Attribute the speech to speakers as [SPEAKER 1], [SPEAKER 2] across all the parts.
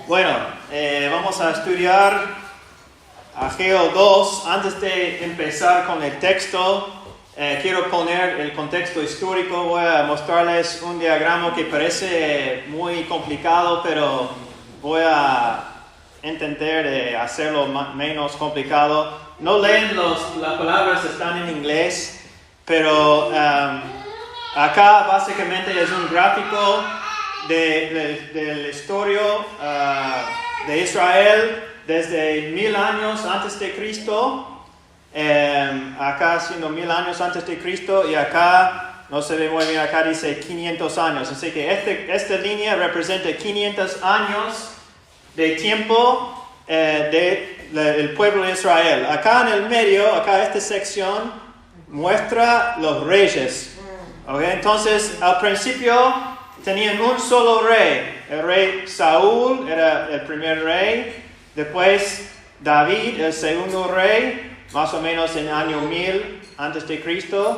[SPEAKER 1] Bueno, vamos a estudiar Ageo 2. Antes de empezar con el texto, quiero poner el contexto histórico. Voy a mostrarles un diagrama que parece muy complicado, pero voy a intentar hacerlo menos complicado. No leen las palabras, están en inglés, pero acá básicamente es un gráfico del historia de Israel desde 1000 años antes de Cristo, acá siendo 1000 años antes de Cristo, y acá no se ve muy bien, acá dice 500 años, así que esta línea representa 500 años de tiempo del pueblo de Israel. Acá en el medio, acá esta sección muestra los reyes. Okay, entonces al principio tenían un solo rey. El rey Saúl era el primer rey. Después David, el segundo rey, más o menos en año 1000 antes de Cristo.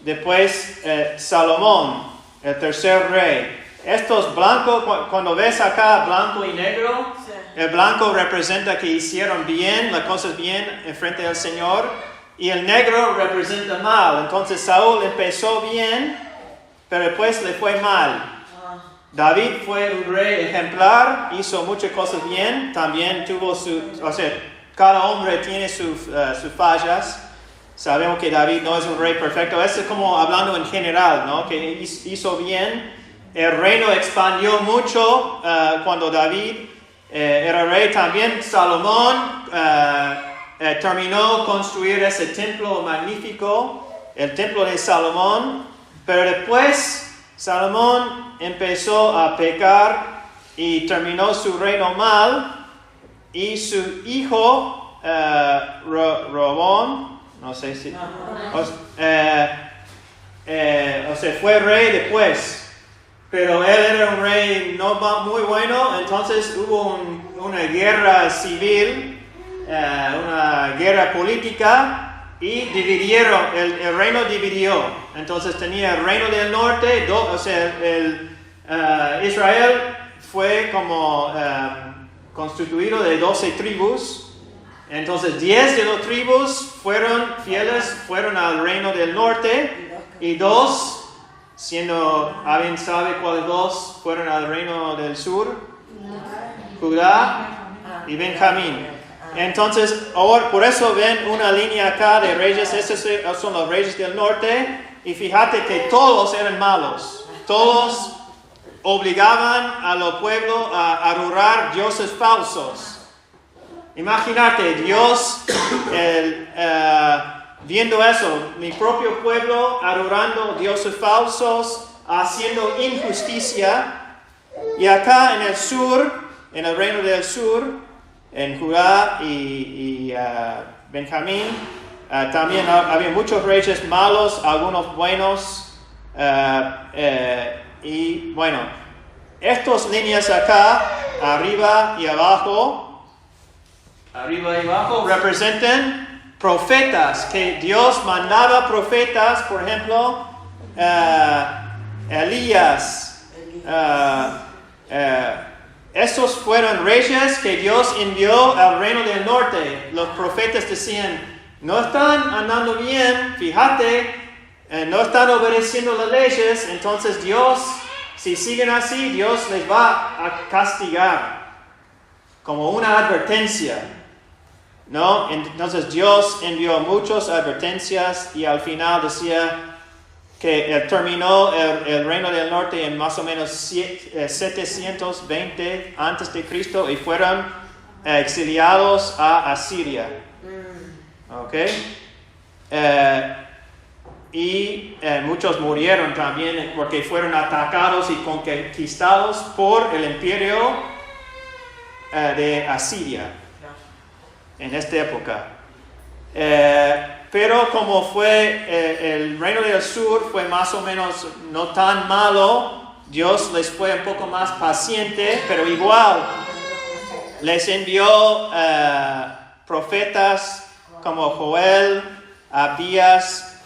[SPEAKER 1] Después Salomón, el tercer rey. Estos blancos, cuando ves acá blanco y negro, sí. El blanco representa que hicieron bien, las cosas bien en frente del Señor. Y el negro representa mal. Entonces Saúl empezó bien, pero después le fue mal. David fue un rey ejemplar, hizo muchas cosas bien, también tuvo cada hombre tiene sus fallas. Sabemos que David no es un rey perfecto, eso es como hablando en general, ¿no? Que hizo bien. El reino expandió mucho cuando David era rey. También Salomón terminó construir ese templo magnífico, el templo de Salomón, pero después Salomón empezó a pecar y terminó su reino mal, y su hijo Robón, no sé si, fue rey después, pero él era un rey no muy bueno. Entonces hubo una guerra civil, una guerra política, y dividieron, el reino dividió. Entonces tenía el reino del norte, Israel fue como constituido de 12 tribus. Entonces 10 de las tribus fueron fieles, fueron al reino del norte, y 2, ¿alguien sabe cuáles 2 fueron al reino del sur? Judá y Benjamín. Entonces, ahora por eso ven una línea acá de reyes. Estos son los reyes del norte. Y fíjate que todos eran malos. Todos obligaban a los pueblos a adorar dioses falsos. Imagínate, Dios viendo eso, mi propio pueblo adorando dioses falsos, haciendo injusticia. Y acá en el sur, en el reino del sur, en Judá y Benjamín, también había muchos reyes malos, algunos buenos. Y bueno, estas líneas acá, arriba y abajo, representan profetas, que Dios mandaba profetas. Por ejemplo, Elías. Estos fueron reyes que Dios envió al reino del norte. Los profetas decían, no están andando bien, fíjate, no están obedeciendo las leyes. Entonces Dios, si siguen así, Dios les va a castigar, como una advertencia, ¿no? Entonces Dios envió muchas advertencias, y al final decía que terminó el reino del norte en más o menos 720 antes de Cristo, y fueron exiliados a Asiria. Okay. Y muchos murieron también porque fueron atacados y conquistados por el imperio de Asiria en esta época. Pero como fue el reino del sur fue más o menos no tan malo, Dios les fue un poco más paciente, pero igual les envió profetas como Joel, Abías,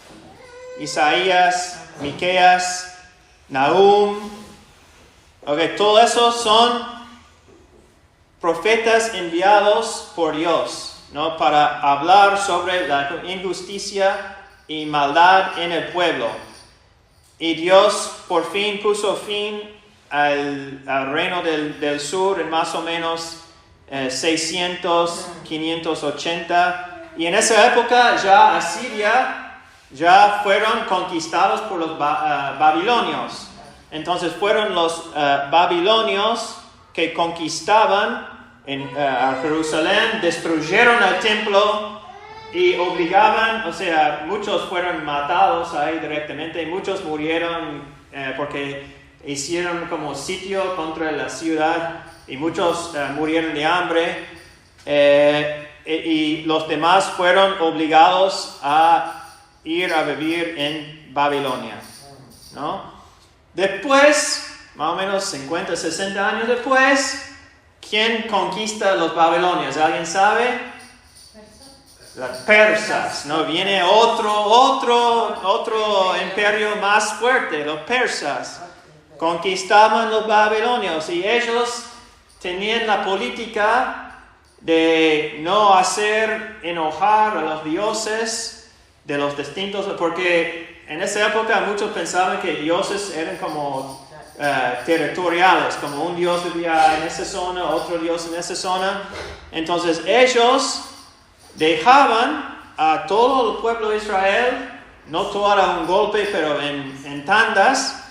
[SPEAKER 1] Isaías, Miqueas, Nahum. Okay, todo eso son profetas enviados por Dios, ¿no? Para hablar sobre la injusticia y maldad en el pueblo. Y Dios por fin puso fin al reino del sur en más o menos 600, 580. Y en esa época ya Asiria ya fueron conquistados por los babilonios. Entonces fueron los babilonios que conquistaban a Jerusalén, destruyeron el templo y obligaban, o sea, muchos fueron matados ahí directamente, y muchos murieron porque hicieron como sitio contra la ciudad, y muchos murieron de hambre, y los demás fueron obligados a ir a vivir en Babilonia, ¿no? Después, más o menos 50, 60 años después, ¿quién conquista a los babilonios? ¿Alguien sabe? Los persas, ¿no? Viene otro imperio más fuerte, los persas. Conquistaban los babilonios y ellos tenían la política de no hacer enojar a los dioses de los distintos, porque en esa época muchos pensaban que dioses eran como territoriales, como un dios vivía en esa zona, otro dios en esa zona. Entonces ellos dejaban a todo el pueblo de Israel, no todo a un golpe, pero en tandas,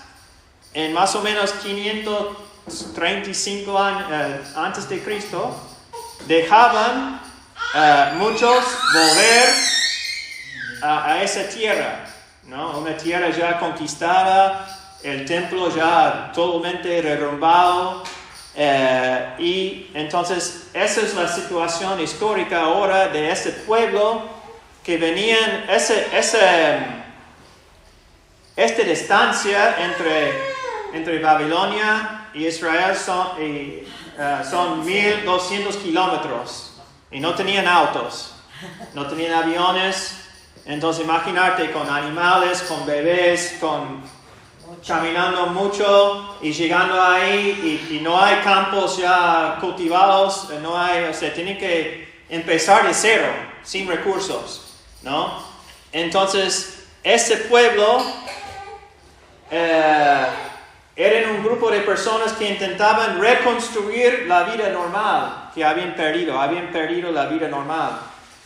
[SPEAKER 1] en más o menos 535 años antes de Cristo, dejaban muchos volver a esa tierra, ¿no? Una tierra ya conquistada, el templo ya totalmente derrumbado, y entonces esa es la situación histórica ahora de ese pueblo que venían, esta distancia entre Babilonia y Israel son 1200 kilómetros, y no tenían autos, no tenían aviones. Entonces imagínate con animales, con bebés, caminando mucho y llegando ahí, y no hay campos ya cultivados, no hay, o sea, tienen que empezar de cero, sin recursos, ¿no? Entonces, ese pueblo eran un grupo de personas que intentaban reconstruir la vida normal que habían perdido la vida normal.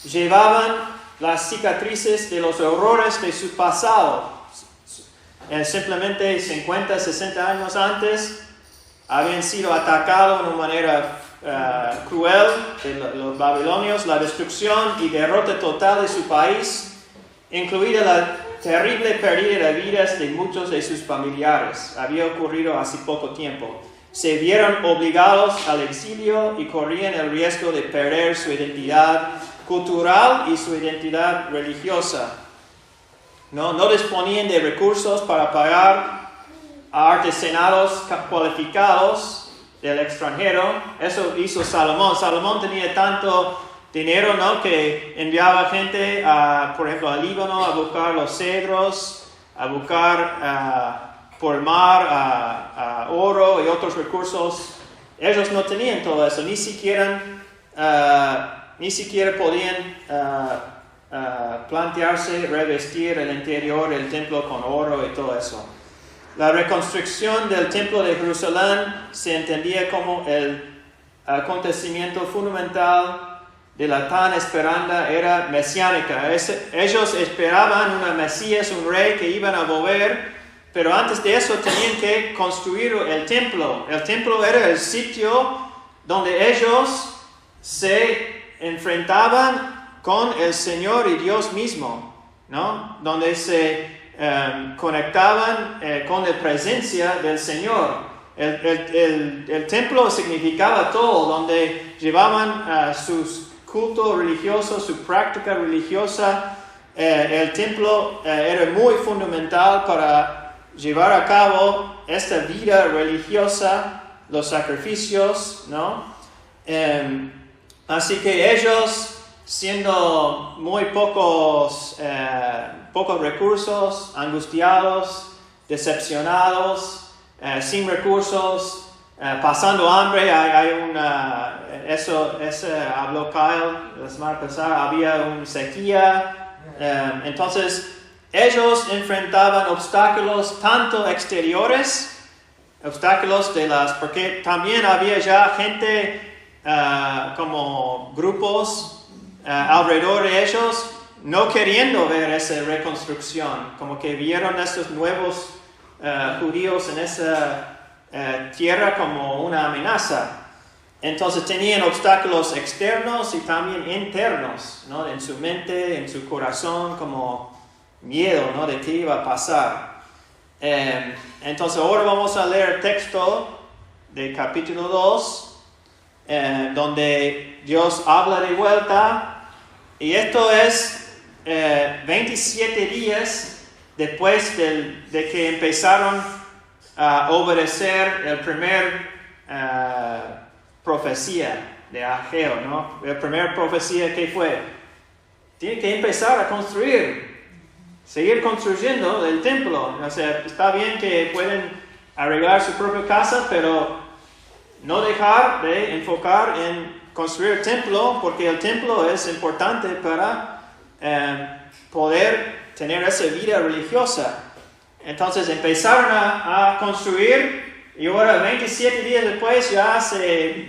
[SPEAKER 1] Llevaban las cicatrices de los horrores de su pasado. Simplemente 50, 60 años antes habían sido atacados de una manera cruel de los babilonios, la destrucción y derrota total de su país, incluida la terrible pérdida de vidas de muchos de sus familiares. Había ocurrido hace poco tiempo. Se vieron obligados al exilio y corrían el riesgo de perder su identidad cultural y su identidad religiosa. No disponían de recursos para pagar a artesanos cualificados del extranjero. Eso hizo Salomón. Salomón tenía tanto dinero, ¿no?, que enviaba gente, por ejemplo, al Líbano a buscar los cedros, a buscar por el mar oro y otros recursos. Ellos no tenían todo eso, ni siquiera podían plantearse revestir el interior del templo con oro y todo eso. La reconstrucción del templo de Jerusalén se entendía como el acontecimiento fundamental de la tan esperada era mesiánica. Ellos esperaban una Mesías, un rey que iban a volver, pero antes de eso tenían que construir el templo. El templo era el sitio donde ellos se enfrentaban con el Señor y Dios mismo, ¿no? Donde se conectaban con la presencia del Señor. El templo significaba todo, donde llevaban sus cultos religiosos, su práctica religiosa. El templo era muy fundamental para llevar a cabo esta vida religiosa, los sacrificios, ¿no? Así que ellos, siendo muy pocos recursos, angustiados, decepcionados, sin recursos, pasando hambre, eso habló Kyle la semana pasada, había una sequía. Entonces, ellos enfrentaban obstáculos tanto exteriores, obstáculos porque también había ya gente como grupos alrededor de ellos no queriendo ver esa reconstrucción, como que vieron a estos nuevos judíos en esa tierra como una amenaza. Entonces tenían obstáculos externos y también internos, ¿no? En su mente, en su corazón, como miedo, ¿no? De qué iba a pasar. Entonces ahora vamos a leer el texto de capítulo 2, donde Dios habla de vuelta, y esto es 27 días después de que empezaron a obedecer el primer profecía de Ageo, ¿no? La primera profecía que fue, tiene que empezar a construir, seguir construyendo el templo. O sea, está bien que pueden arreglar su propia casa, pero no dejar de enfocar en construir el templo, porque el templo es importante para poder tener esa vida religiosa. Entonces empezaron a construir, y ahora 27 días después ya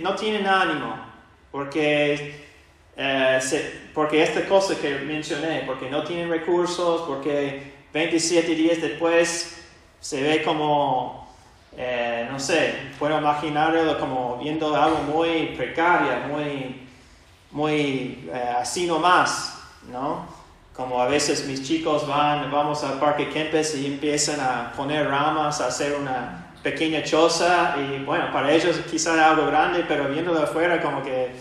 [SPEAKER 1] no tienen ánimo, porque esta cosa que mencioné, porque no tienen recursos, porque 27 días después se ve como, no sé, puedo imaginarlo como viendo algo muy precario, muy así nomás, ¿no? Como a veces mis chicos vamos al Parque Kempes y empiezan a poner ramas, a hacer una pequeña choza, y bueno, para ellos quizás algo grande, pero viéndolo afuera como que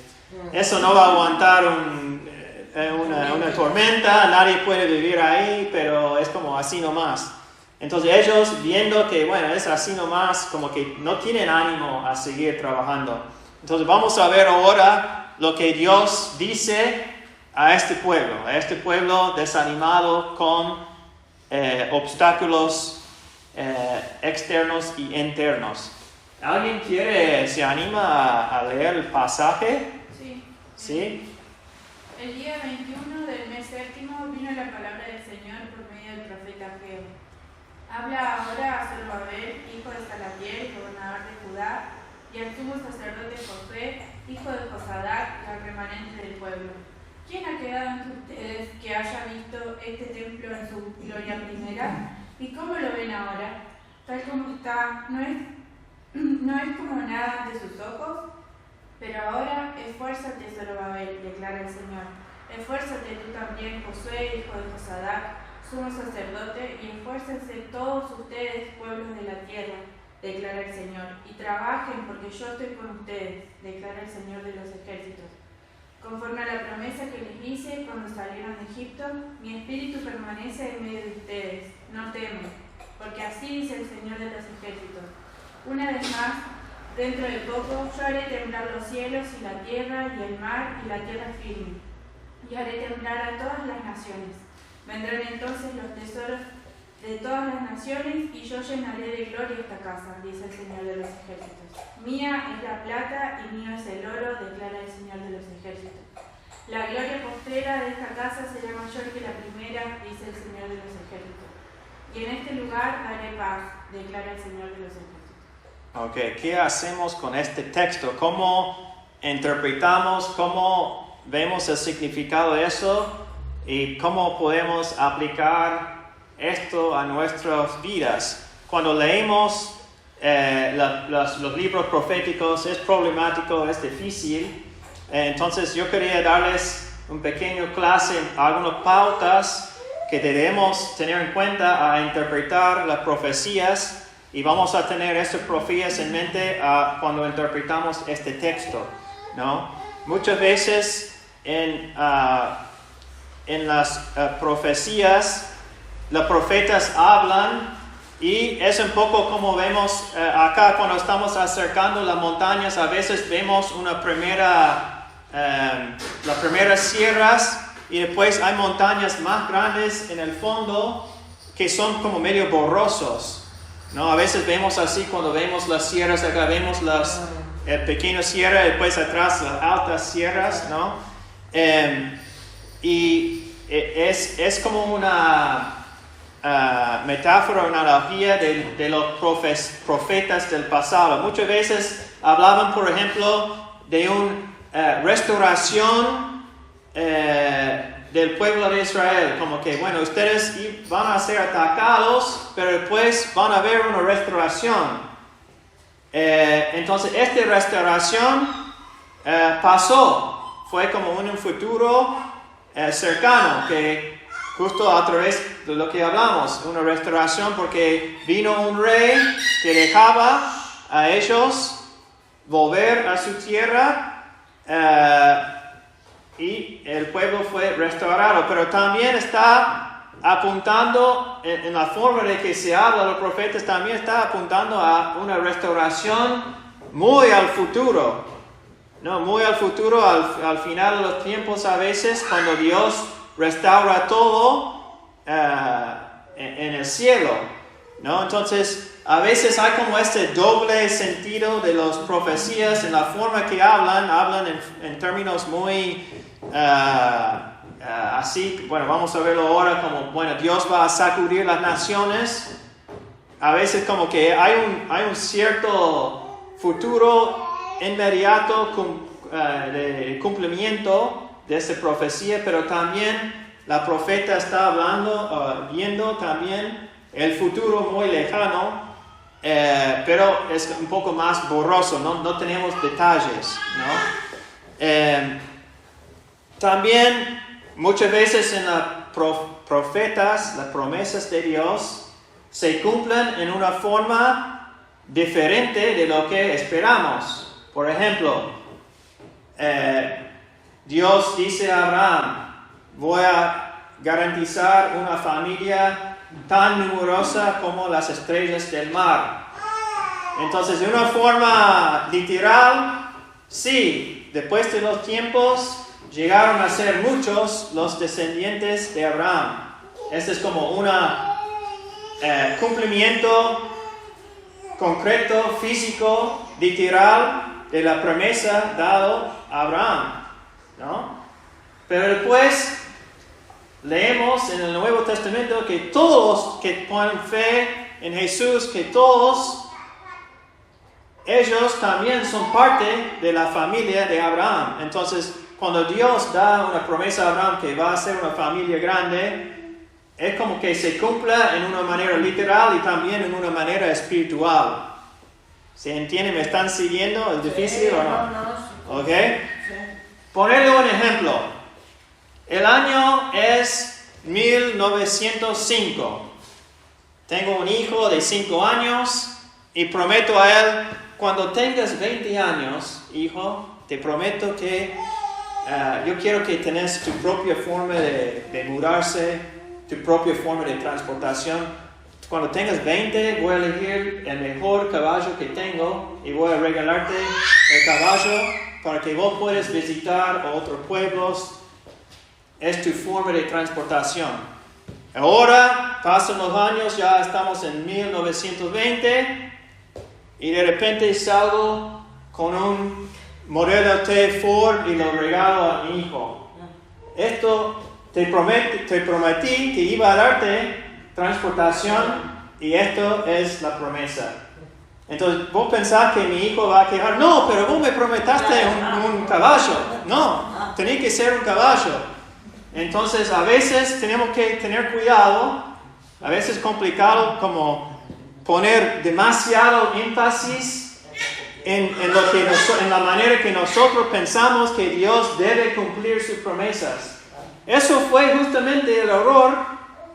[SPEAKER 1] eso no va a aguantar una tormenta, nadie puede vivir ahí, pero es como así nomás. Entonces ellos viendo que bueno, es así nomás, como que no tienen ánimo a seguir trabajando. Entonces vamos a ver ahora lo que Dios dice a este pueblo desanimado con obstáculos externos y internos. ¿Alguien se anima a leer el pasaje?
[SPEAKER 2] Sí.
[SPEAKER 1] ¿Sí?
[SPEAKER 2] El día 21 del mes séptimo vino la palabra del Señor por medio del profeta Ageo. Habla ahora a Zorobabel, hijo de Salatiel, gobernador de Judá, y al sumo sacerdote Josué, hijo de Josadac, la remanente del pueblo. ¿Quién ha quedado entre ustedes que haya visto este templo en su gloria primera? ¿Y cómo lo ven ahora? Tal como está, ¿no es como nada ante sus ojos? Pero ahora esfuérzate, Zorobabel, declara el Señor. Esfuérzate tú también, Josué, hijo de Josadac, sumo sacerdote, y esfuércense todos ustedes, pueblos de la tierra, declara el Señor, y trabajen porque yo estoy con ustedes, declara el Señor de los ejércitos. Conforme a la promesa que les hice cuando salieron de Egipto, mi espíritu permanece en medio de ustedes. No temen, porque así dice el Señor de los ejércitos. Una vez más, dentro de poco, yo haré temblar los cielos y la tierra y el mar y la tierra firme, y haré temblar a todas las naciones. Vendrán entonces los tesoros de todas las naciones, y yo llenaré de gloria esta casa, dice el Señor de los ejércitos. Mía es la plata y mío es el oro, declara el Señor de los ejércitos. La gloria postrera de esta casa será mayor que la primera, dice el Señor de los ejércitos. Y en este lugar haré paz, declara el Señor de los ejércitos.
[SPEAKER 1] Ok, ¿qué hacemos con este texto? ¿Cómo interpretamos, cómo vemos el significado de eso y cómo podemos aplicar esto a nuestras vidas? Cuando leemos los libros proféticos es problemático, es difícil. Entonces yo quería darles un pequeño clase, algunas pautas que debemos tener en cuenta a interpretar las profecías, y vamos a tener estas profecías en mente cuando interpretamos este texto, ¿no? Muchas veces en las profecías los profetas hablan, y es un poco como vemos acá cuando estamos acercando las montañas. A veces vemos las primeras sierras, y después hay montañas más grandes en el fondo que son como medio borrosos. ¿no? A veces vemos así cuando vemos las sierras, acá vemos las pequeñas sierras, después atrás las altas sierras, ¿no? Y es como una metáfora, una analogía de los profetas del pasado. Muchas veces hablaban, por ejemplo, de una restauración del pueblo de Israel, como que, bueno, ustedes van a ser atacados, pero después van a haber una restauración. Entonces, esta restauración pasó, fue como en un futuro cercano, que justo a través de lo que hablamos, una restauración, porque vino un rey que dejaba a ellos volver a su tierra, y el pueblo fue restaurado, pero también está apuntando en la forma de que se habla los profetas, también está apuntando a una restauración muy al futuro, ¿no? Muy al futuro, al final de los tiempos a veces, cuando Dios restaura todo en el cielo, ¿no? Entonces, a veces hay como este doble sentido de las profecías en la forma que hablan en términos muy así, bueno, vamos a verlo ahora como, bueno, Dios va a sacudir las naciones. A veces como que hay un cierto futuro inmediato de cumplimiento de esa profecía, pero también la profeta está hablando, viendo también el futuro muy lejano, pero es un poco más borroso, no tenemos detalles, ¿no? También muchas veces en los profetas, las promesas de Dios se cumplen en una forma diferente de lo que esperamos. Por ejemplo, Dios dice a Abraham: voy a garantizar una familia tan numerosa como las estrellas del mar. Entonces, de una forma literal, sí, después de los tiempos llegaron a ser muchos los descendientes de Abraham. Este es como un cumplimiento concreto, físico, literal de la promesa dada a Abraham, ¿no? Pero después leemos en el Nuevo Testamento que todos que ponen fe en Jesús, que todos ellos también son parte de la familia de Abraham. Entonces, cuando Dios da una promesa a Abraham que va a ser una familia grande, es como que se cumpla en una manera literal y también en una manera espiritual. ¿Se entiende? ¿Me están siguiendo? ¿Es difícil o no? ¿Ok? Ponerle un ejemplo. El año es 1905. Tengo un hijo de 5 años y prometo a él: cuando tengas 20 años, hijo, te prometo que yo quiero que tengas tu propia forma de mudarse, tu propia forma de transportación. Cuando tengas 20, voy a elegir el mejor caballo que tengo y voy a regalarte el caballo para que vos puedas visitar otros pueblos. Es tu forma de transportación. Ahora, pasan los años, ya estamos en 1920 y de repente salgo con un modelo T Ford y lo regalo a mi hijo. Esto te prometí que iba a darte transportación y esto es la promesa. Entonces vos pensás que mi hijo va a quejar: no, pero vos me prometaste un caballo. No, tenía que ser un caballo. Entonces a veces tenemos que tener cuidado, a veces es complicado como poner demasiado énfasis en la manera que nosotros pensamos que Dios debe cumplir sus promesas. Eso fue justamente el error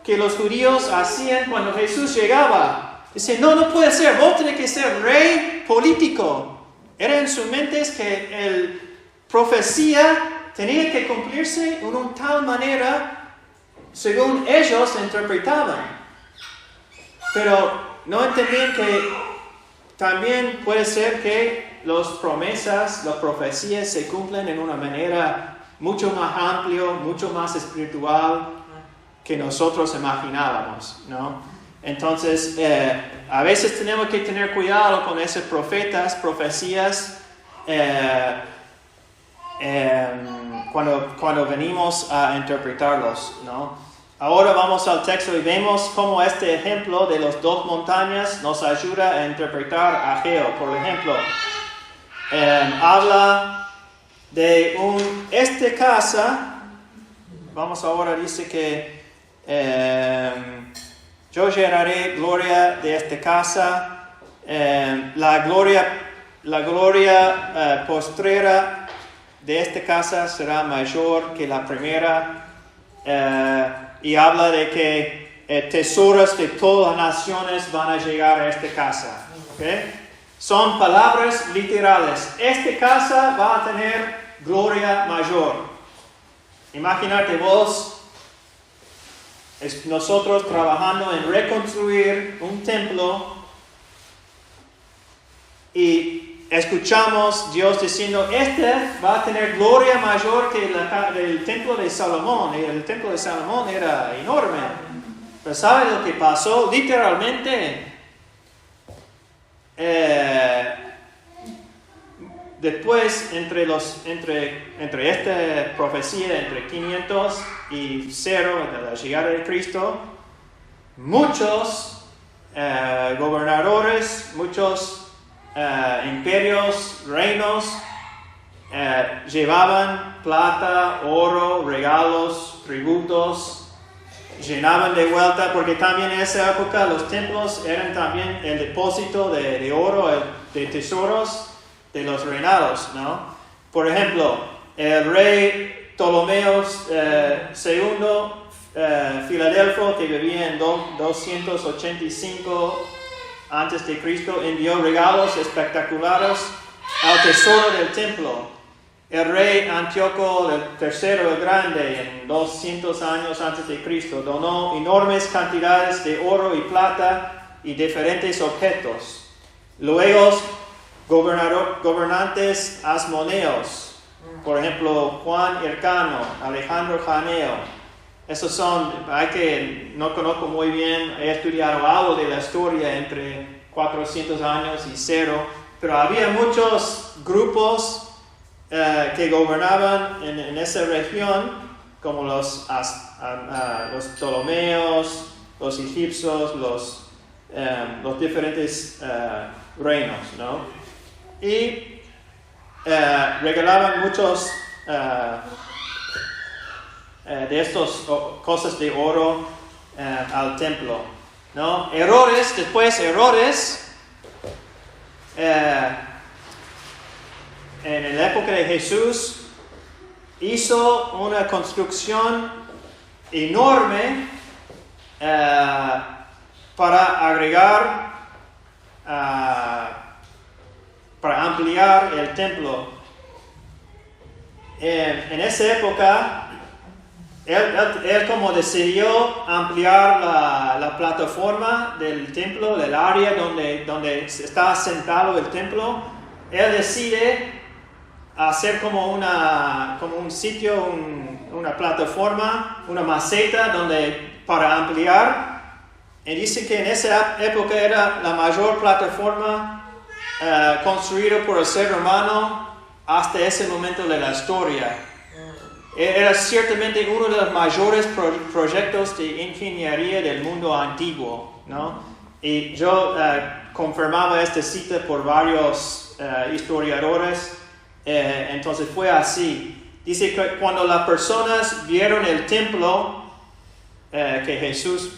[SPEAKER 1] que los judíos hacían cuando Jesús llegaba. Dicen: no puede ser, vos tenés que ser rey político. Era en sus mentes que la profecía tenía que cumplirse en una tal manera según ellos interpretaban. Pero no entendían que también puede ser que las promesas, las profecías se cumplen en una manera mucho más amplia, mucho más espiritual que nosotros imaginábamos, ¿no? Entonces, A veces tenemos que tener cuidado con esos profecías, cuando venimos a interpretarlos, ¿no? Ahora vamos al texto y vemos cómo este ejemplo de las dos montañas nos ayuda a interpretar a Ageo. Por ejemplo, habla de esta casa. Vamos ahora, dice que yo llenaré gloria de esta casa. La gloria postrera de esta casa será mayor que la primera. Y habla de que tesoros de todas las naciones van a llegar a esta casa. ¿Okay? Son palabras literales. Esta casa va a tener gloria mayor. Imagínate vos, nosotros trabajando en reconstruir un templo y escuchamos Dios diciendo, va a tener gloria mayor que el templo de Salomón. Y el templo de Salomón era enorme. Pero ¿sabe lo que pasó? Literalmente, después, entre esta profecía, entre 500 y 0, de la llegada de Cristo, muchos gobernadores, muchos imperios, reinos, llevaban plata, oro, regalos, tributos, llenaban de vuelta, porque también en esa época los templos eran también el depósito de oro, de tesoros de los reinados, ¿no? Por ejemplo, el rey Ptolomeo II, Filadelfo, que vivía en 285 antes de Cristo, envió regalos espectaculares al tesoro del templo. El rey Antíoco III el Grande, en 200 años antes de Cristo, donó enormes cantidades de oro y plata y diferentes objetos. Luego, gobernantes asmoneos, por ejemplo, Juan Hircano, Alejandro Janeo. Esos no conozco muy bien, he estudiado algo de la historia entre 400 años y 0, pero había muchos grupos que gobernaban en esa región, como los Ptolomeos, los egipcios, los diferentes reinos, ¿no? Y regalaban muchos de estas cosas de oro al templo, ¿no? Errores. En la época de Jesús hizo una construcción enorme para agregar, para ampliar el templo. En esa época, él como decidió ampliar la plataforma del templo, del área donde está asentado el templo, él decide hacer como un sitio, una plataforma, una maceta para ampliar. Y dice que en esa época era la mayor plataforma construida por el ser humano hasta ese momento de la historia. Era ciertamente uno de los mayores proyectos de ingeniería del mundo antiguo, ¿no? Y yo confirmaba esta cita por varios historiadores. Entonces fue así. Dice que cuando las personas vieron el templo que Jesús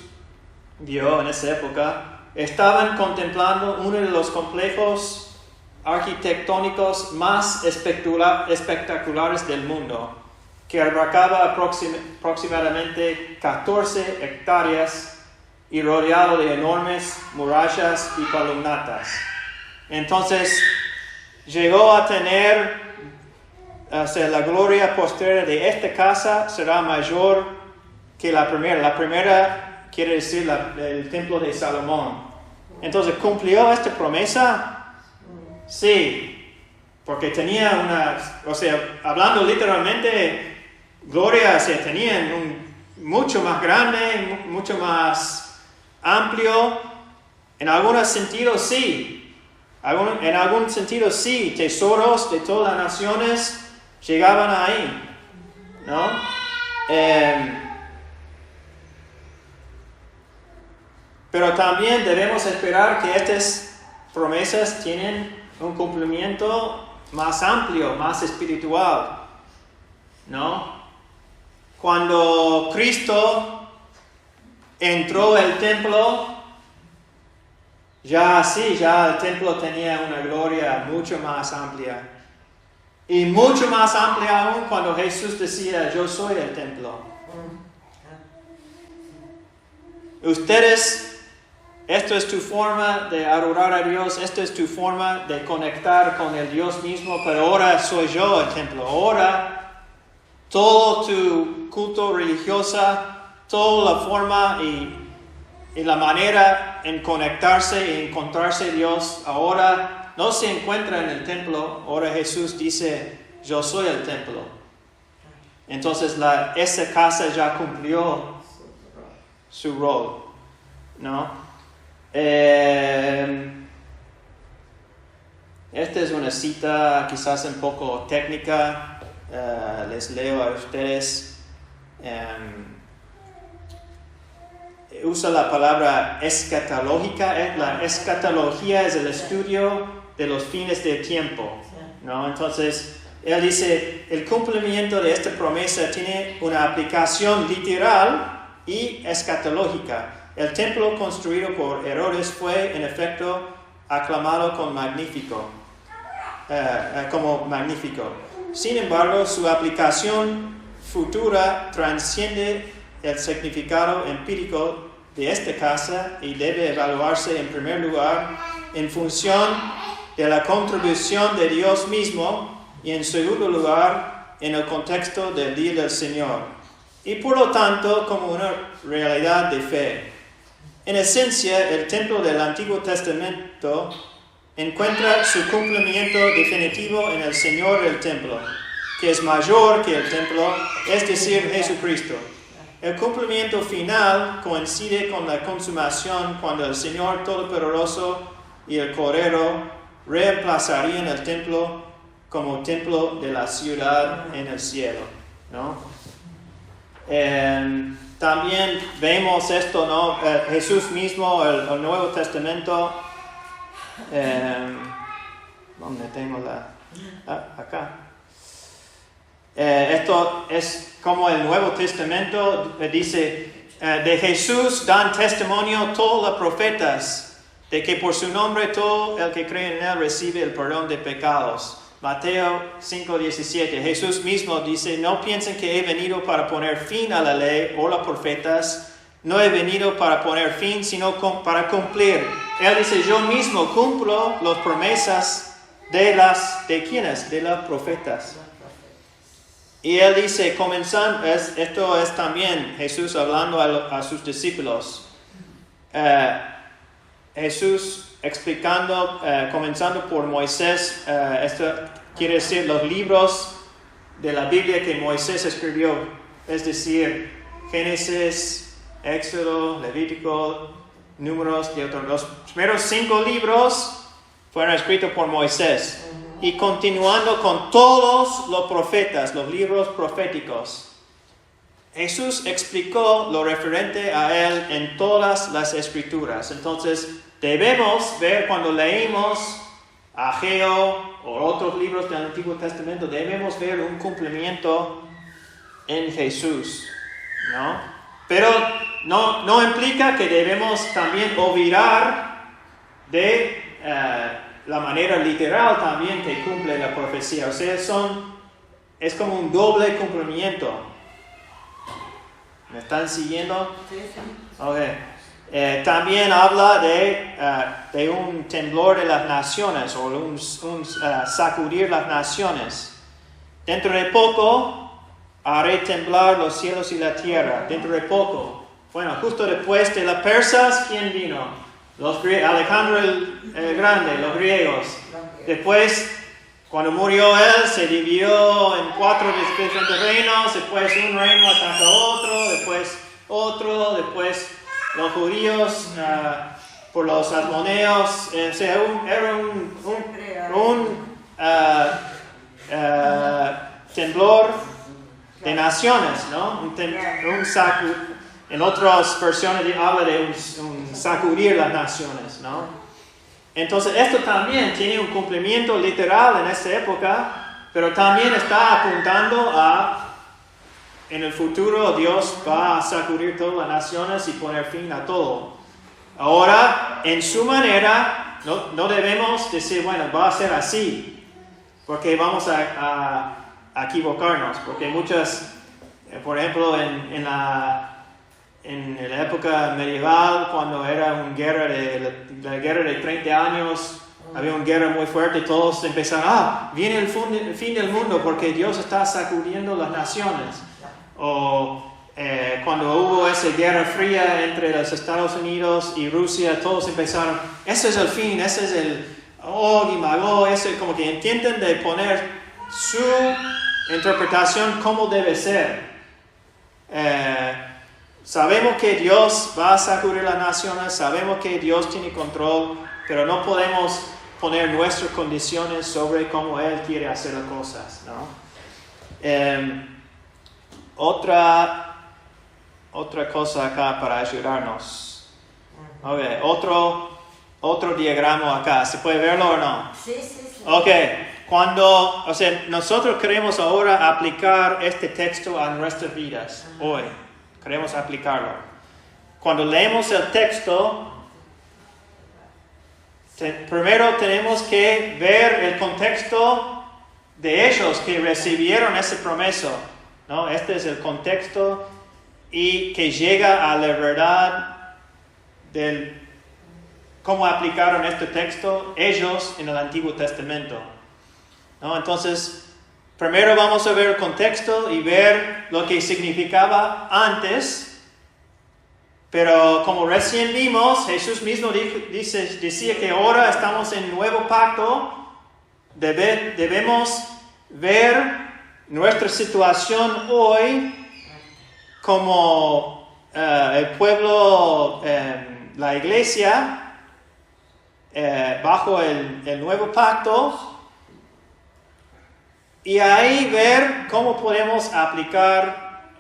[SPEAKER 1] vio en esa época, estaban contemplando uno de los complejos arquitectónicos más espectaculares del mundo, que abarcaba aproximadamente 14 hectáreas y rodeado de enormes murallas y columnatas. Entonces llegó a tener, la gloria postrera de esta casa será mayor que la primera. La primera quiere decir el templo de Salomón. Entonces, ¿cumplió esta promesa? Sí, porque tenía hablando literalmente, gloria tenían mucho más grande, mucho más amplio, En algunos sentidos sí. En algún sentido sí. Tesoros de todas las naciones llegaban ahí, ¿no? Pero también debemos esperar que estas promesas tienen un cumplimiento más amplio, más espiritual, ¿no? Cuando Cristo entró al templo, ya el templo tenía una gloria mucho más amplia. Y mucho más amplia aún cuando Jesús decía, yo soy el templo. Ustedes, esto es tu forma de adorar a Dios, esto es tu forma de conectar con el Dios mismo, pero ahora soy yo el templo. Ahora, todo tu culto religiosa, toda la forma y la manera en conectarse y encontrarse Dios, ahora no se encuentra en el templo. Ahora Jesús dice, yo soy el templo. Entonces esa casa ya cumplió su rol, ¿no? Esta es una cita quizás un poco técnica, les leo a ustedes. Usa la palabra escatológica. La escatología es el estudio de los fines del tiempo, ¿no? Entonces, él dice, el cumplimiento de esta promesa tiene una aplicación literal y escatológica. El templo construido por Herodes fue, en efecto, aclamado como magnífico. Sin embargo, su aplicación futura trasciende el significado empírico de esta casa y debe evaluarse en primer lugar en función de la contribución de Dios mismo y en segundo lugar en el contexto del día del Señor y por lo tanto como una realidad de fe. En esencia, el templo del Antiguo Testamento encuentra su cumplimiento definitivo en el Señor del templo, que es mayor que el templo, es decir, Jesucristo. El cumplimiento final coincide con la consumación cuando el Señor Todopoderoso y el Cordero reemplazarían el templo como templo de la ciudad en el cielo, ¿no? También vemos esto, ¿no? Jesús mismo, el Nuevo Testamento, ¿dónde tengo acá? Esto es como el Nuevo Testamento dice, de Jesús dan testimonio todos los profetas, de que por su nombre todo el que cree en él recibe el perdón de pecados. Mateo 5:17, Jesús mismo dice, no piensen que he venido para poner fin a la ley o los profetas, no he venido para poner fin, sino para cumplir. Él dice, yo mismo cumplo las promesas ¿de quiénes? De los profetas. Y él dice, esto es también Jesús hablando a sus discípulos. Jesús explicando, comenzando por Moisés, esto quiere decir los libros de la Biblia que Moisés escribió, es decir, Génesis, Éxodo, Levítico, Números, Deuteronomio. Los primeros 5 libros fueron escritos por Moisés. Y continuando con todos los profetas, los libros proféticos, Jesús explicó lo referente a él en todas las escrituras. Entonces, debemos ver cuando leímos Ageo o otros libros del Antiguo Testamento, debemos ver un cumplimiento en Jesús, ¿no? Pero no implica que debemos también olvidar de la manera literal también que cumple la profecía. O sea, es como un doble cumplimiento. ¿Me están siguiendo?
[SPEAKER 3] Sí.
[SPEAKER 1] Okay. También habla de un temblor de las naciones o un sacudir las naciones. Dentro de poco haré temblar los cielos y la tierra. Dentro de poco. Bueno, justo después de los persas, ¿quién vino? Alejandro el Grande, los griegos. Después, cuando murió él, se dividió en 4 diferentes reinos. Después un reino ataca a otro. Después otro. Después los judíos por los asmoneos, o sea, era un temblor de naciones, ¿no? En otras versiones habla de un sacudir las naciones, ¿no? Entonces esto también tiene un cumplimiento literal en esta época, pero también está apuntando en el futuro Dios va a sacudir todas las naciones y poner fin a todo. Ahora, en su manera, no debemos decir, bueno, va a ser así, porque vamos a equivocarnos, porque muchas, por ejemplo, en la época medieval, cuando era la guerra de 30 años, había una guerra muy fuerte y todos empezaron, viene el fin del mundo porque Dios está sacudiendo las naciones. O cuando hubo esa guerra fría entre los Estados Unidos y Rusia, todos empezaron, ese es el fin, ese es el Og y Magog, como que intenten de poner su interpretación como debe ser. Sabemos que Dios va a sacudir las naciones, sabemos que Dios tiene control, pero no podemos poner nuestras condiciones sobre cómo Él quiere hacer las cosas, ¿no? Otra cosa acá para ayudarnos. Okay, otro diagrama acá. ¿Se puede verlo o no?
[SPEAKER 3] Sí.
[SPEAKER 1] Ok, nosotros queremos ahora aplicar este texto a nuestras vidas hoy. Queremos aplicarlo. Cuando leemos el texto, primero tenemos que ver el contexto de ellos que recibieron esa promesa, ¿no? Este es el contexto y que llega a la verdad del cómo aplicaron este texto ellos en el Antiguo Testamento, ¿no? Entonces, primero vamos a ver el contexto y ver lo que significaba antes, pero como recién vimos, Jesús mismo decía que ahora estamos en nuevo pacto, debemos ver nuestra situación hoy como el pueblo, la iglesia, bajo el nuevo pacto, y ahí ver cómo podemos aplicar,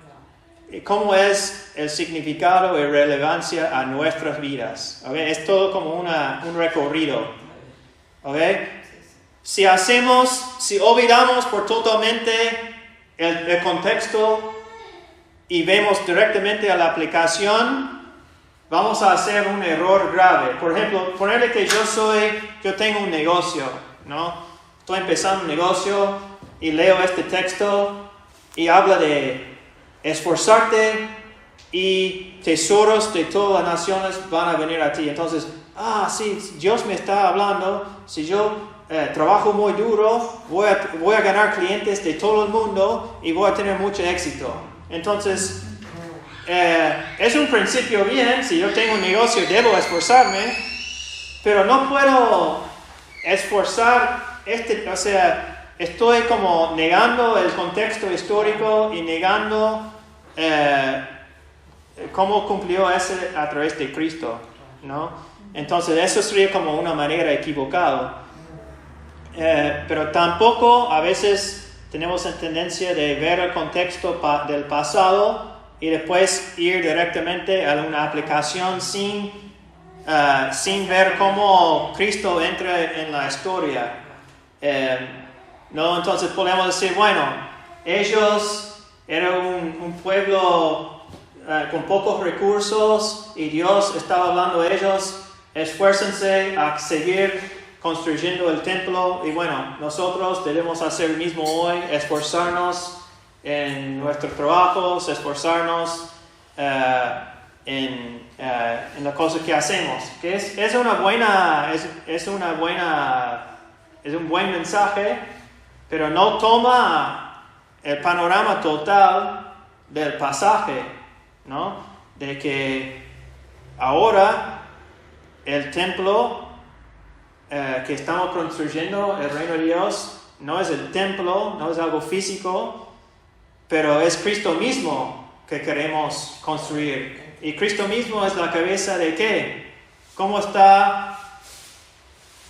[SPEAKER 1] cómo es el significado y relevancia a nuestras vidas. ¿Okay? Es todo como un recorrido. ¿Okay? Si olvidamos por totalmente el contexto y vemos directamente a la aplicación, vamos a hacer un error grave. Por ejemplo, ponerle que yo tengo un negocio, ¿no? Estoy empezando un negocio y leo este texto y habla de esforzarte y tesoros de todas las naciones van a venir a ti. Entonces, sí, Dios me está hablando, si yo trabajo muy duro, voy a ganar clientes de todo el mundo y voy a tener mucho éxito. Entonces, es un principio bien, si yo tengo un negocio debo esforzarme, pero no puedo esforzar, estoy como negando el contexto histórico y negando cómo cumplió ese a través de Cristo, ¿no? Entonces eso sería como una manera equivocada. Pero tampoco a veces tenemos la tendencia de ver el contexto del pasado y después ir directamente a una aplicación sin ver cómo Cristo entra en la historia. ¿No? Entonces podemos decir, bueno, ellos eran un pueblo con pocos recursos y Dios estaba hablando a ellos, esfuércense a seguir construyendo el templo, y bueno, nosotros debemos hacer lo mismo hoy, esforzarnos en nuestros trabajos, esforzarnos en las cosas que hacemos, que es un buen mensaje, pero no toma el panorama total del pasaje, ¿no? De que ahora el templo que estamos construyendo, el reino de Dios, no es el templo, no es algo físico, pero es Cristo mismo que queremos construir. Y Cristo mismo es la cabeza de ¿qué? cómo está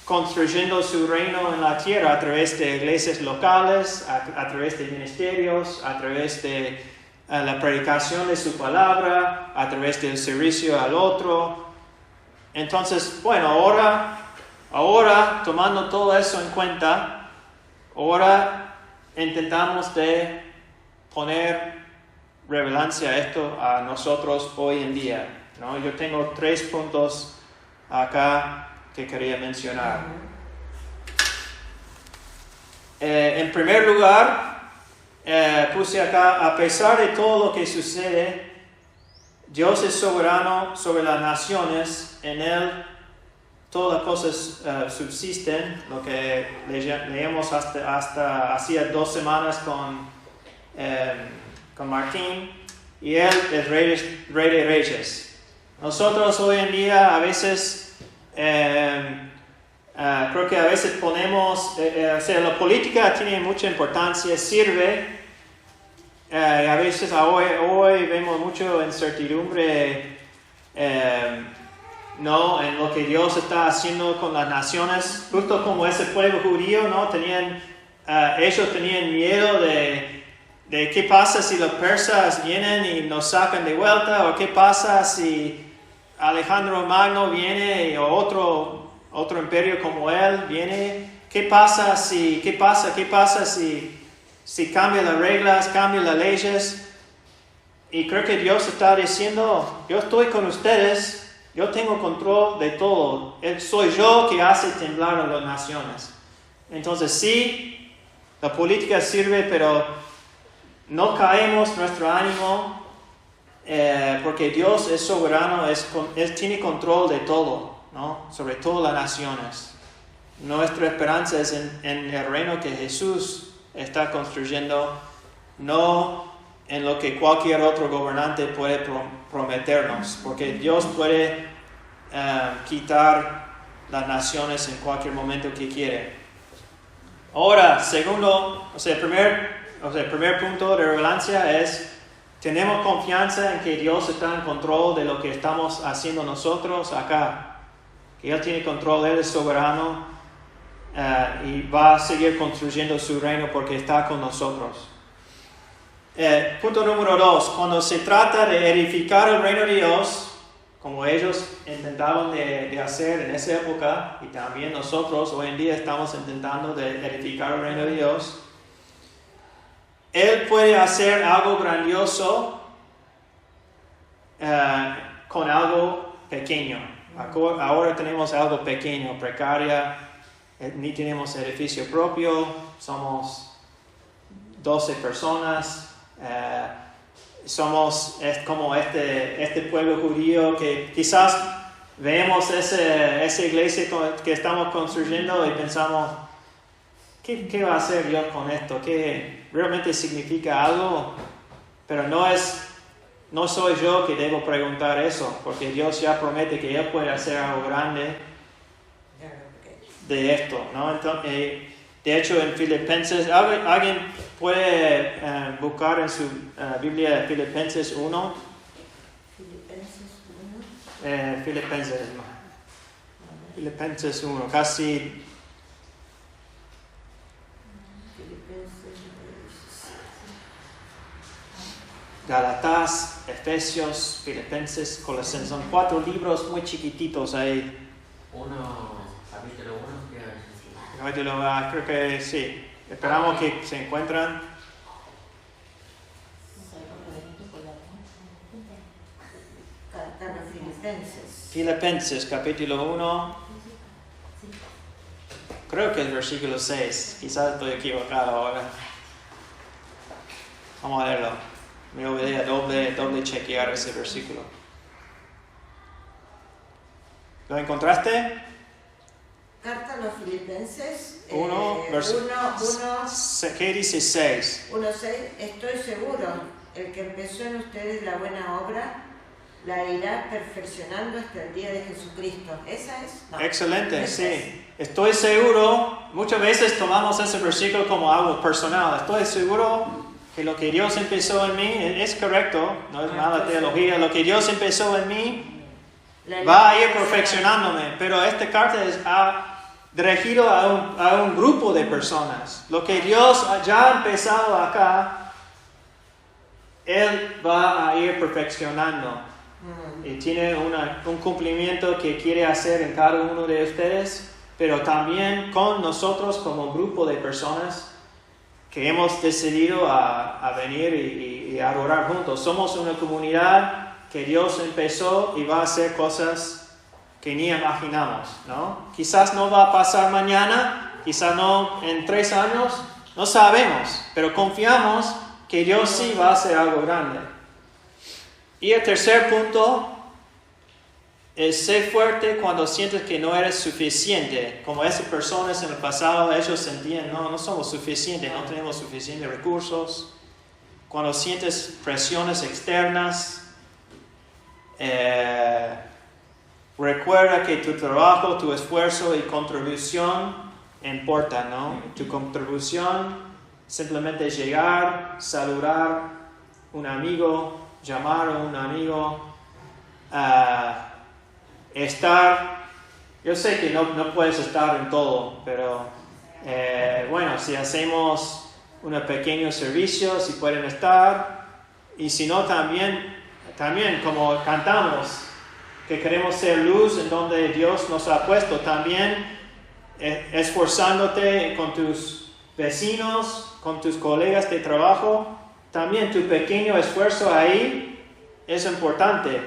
[SPEAKER 1] construyendo su reino en la tierra a través de iglesias locales, a través de ministerios, a través de la predicación de su palabra, a través del servicio al otro. Entonces, bueno, ahora tomando todo eso en cuenta, ahora intentamos de poner relevancia a esto a nosotros hoy en día, ¿no? Yo tengo 3 puntos acá que quería mencionar. En primer lugar, puse acá, a pesar de todo lo que sucede, Dios es soberano sobre las naciones, en Él todas las cosas subsisten, lo que leemos hasta hacía 2 semanas con Martín, y Él es rey de reyes. Nosotros hoy en día a veces, creo que a veces ponemos, la política tiene mucha importancia, sirve, a veces hoy vemos mucho incertidumbre, ¿no? En lo que Dios está haciendo con las naciones, justo como ese pueblo judío, ¿no? Ellos tenían miedo de qué pasa si los persas vienen y nos sacan de vuelta, o qué pasa si Alejandro Magno viene o otro imperio como él viene. ¿Qué pasa si cambia las reglas, cambia las leyes? Y creo que Dios está diciendo, yo estoy con ustedes, yo tengo control de todo. Soy yo que hace temblar a las naciones. Entonces sí, la política sirve, pero no caemos nuestro ánimo, porque Dios es soberano, Él tiene control de todo, ¿no? Sobre todas las naciones. Nuestra esperanza es en el reino que Jesús está construyendo, no en lo que cualquier otro gobernante puede prometernos, porque Dios puede quitar las naciones en cualquier momento que quiere. Ahora, el primer punto de relevancia es, tenemos confianza en que Dios está en control de lo que estamos haciendo nosotros acá, que Él tiene control, Él es soberano, y va a seguir construyendo su reino porque está con nosotros. Punto número 2, cuando se trata de edificar el reino de Dios, como ellos intentaban de hacer en esa época, y también nosotros hoy en día estamos intentando de edificar el reino de Dios, Él puede hacer algo grandioso con algo pequeño. Ahora tenemos algo pequeño, precaria, ni tenemos edificio propio, somos 12 personas. Somos como este pueblo judío que quizás vemos esa iglesia que estamos construyendo y pensamos, ¿qué va a hacer Dios con esto? ¿Qué realmente significa algo? Pero no soy yo que debo preguntar eso, porque Dios ya promete que Él puede hacer algo grande de esto, ¿no? Entonces, de hecho, en Filipenses, ¿alguien puede buscar en su Biblia Filipenses 1? Filipenses 1, casi. Gálatas, Efesios, Filipenses, Colosenses, son 4 libros muy chiquititos ahí. Capítulo 1, creo que sí. Esperamos que se encuentran. Filipenses, capítulo 1. Creo que es versículo 6. Quizás estoy equivocado ahora. Vamos a leerlo. Me olvidé doble chequear ese versículo. ¿Lo encontraste?
[SPEAKER 3] Carta a los Filipenses
[SPEAKER 1] 1, ¿qué dice 6?
[SPEAKER 3] 1:6. Estoy seguro, el que empezó en ustedes la buena obra, la irá perfeccionando hasta el día de Jesucristo. ¿Esa es? No.
[SPEAKER 1] Excelente,
[SPEAKER 3] ¿Esa
[SPEAKER 1] sí.
[SPEAKER 3] es?
[SPEAKER 1] Estoy seguro, muchas veces tomamos ese versículo como algo personal. Estoy seguro que lo que Dios empezó en mí es correcto, no es mala teología. Lo que Dios empezó en mí, va a ir perfeccionándome, pero esta carta es dirigido a un grupo de personas. Lo que Dios ya ha empezado acá, Él va a ir perfeccionando. Y tiene un cumplimiento que quiere hacer en cada uno de ustedes, pero también con nosotros como grupo de personas que hemos decidido a venir y adorar juntos. Somos una comunidad que Dios empezó y va a hacer cosas que ni imaginamos, ¿no? Quizás no va a pasar mañana, quizás no en 3 años, no sabemos, pero confiamos que Dios sí va a hacer algo grande. Y el tercer punto es ser fuerte cuando sientes que no eres suficiente. Como esas personas en el pasado, ellos sentían, no somos suficientes, no tenemos suficientes recursos. Cuando sientes presiones externas, recuerda que tu trabajo, tu esfuerzo y contribución importan, ¿no? Tu contribución simplemente llegar, saludar a un amigo, llamar a un amigo, yo sé que no puedes estar en todo, pero bueno, si hacemos un pequeño servicio, si pueden estar, y si no también como cantamos, que queremos ser luz en donde Dios nos ha puesto, también esforzándote con tus vecinos, con tus colegas de trabajo, también tu pequeño esfuerzo ahí es importante,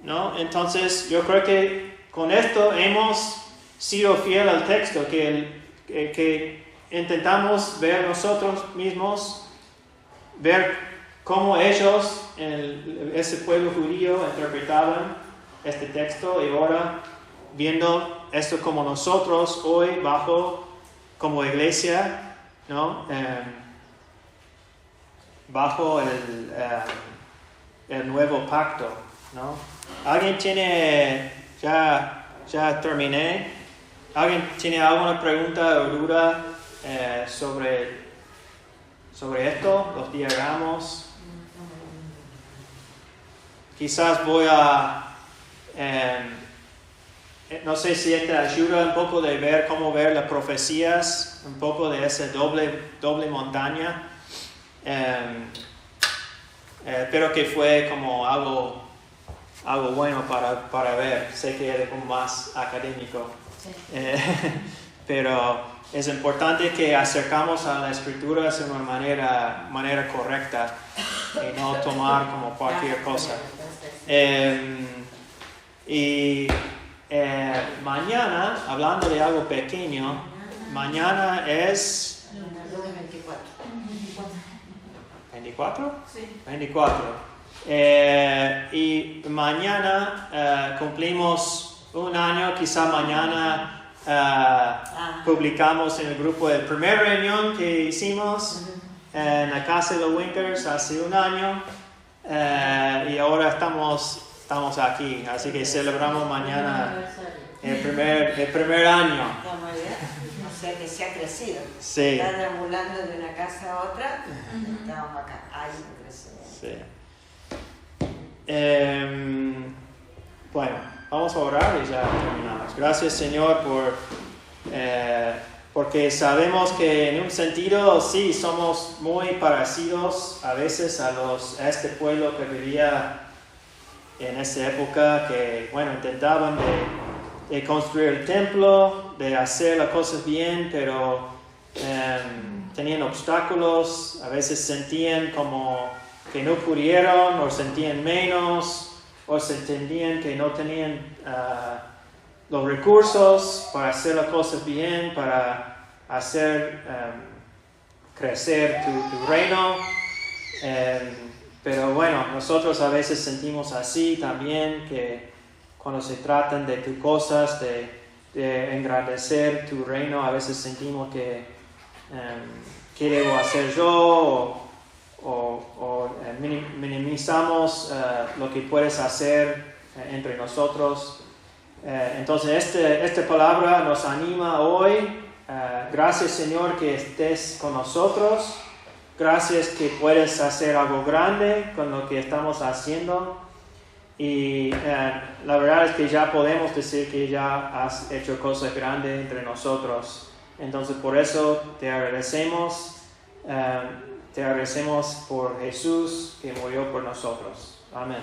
[SPEAKER 1] ¿no? Entonces yo creo que con esto hemos sido fiel al texto, que intentamos ver nosotros mismos, ver cómo ellos, ese pueblo judío, interpretaban este texto, y ahora viendo esto como nosotros hoy como iglesia, ¿no? Bajo el nuevo pacto, ¿no? ¿Alguien tiene, ya terminé, alguien tiene alguna pregunta o duda sobre esto, los diagramas? Quizás voy no sé si esto ayuda un poco de ver cómo ver las profecías, un poco de esa doble montaña, pero que fue como algo bueno para ver. Sé que era como más académico, sí. Pero es importante que acercamos a la escritura de una manera correcta y no tomar como cualquier cosa. Mañana, hablando de algo pequeño, mañana es... ¿24? Sí. 24. Y mañana cumplimos un año, quizá mañana publicamos en el grupo de primera reunión que hicimos en la casa de los Winkers hace un año, y ahora estamos aquí, así que celebramos mañana el primer año.
[SPEAKER 3] O sea que se ha crecido.
[SPEAKER 1] Sí.
[SPEAKER 3] Están ambulando de una casa a otra, estamos acá, hay un crecimiento.
[SPEAKER 1] Sí. Bueno, vamos a orar y ya terminamos. Gracias, Señor, porque sabemos que en un sentido sí somos muy parecidos a veces a este pueblo que vivía en esa época, que intentaban de construir el templo, de hacer las cosas bien, pero tenían obstáculos, a veces sentían como que no pudieron, o sentían menos, o se entendían que no tenían los recursos para hacer las cosas bien, para hacer crecer tu reino. Pero nosotros a veces sentimos así también, que cuando se tratan de tus cosas, de engrandecer tu reino, a veces sentimos que ¿qué debo hacer yo? O minimizamos lo que puedes hacer entre nosotros. Entonces esta palabra nos anima hoy. Gracias, Señor, que estés con nosotros. Gracias que puedes hacer algo grande con lo que estamos haciendo. Y la verdad es que ya podemos decir que ya has hecho cosas grandes entre nosotros. Entonces por eso te agradecemos por Jesús que murió por nosotros. Amén.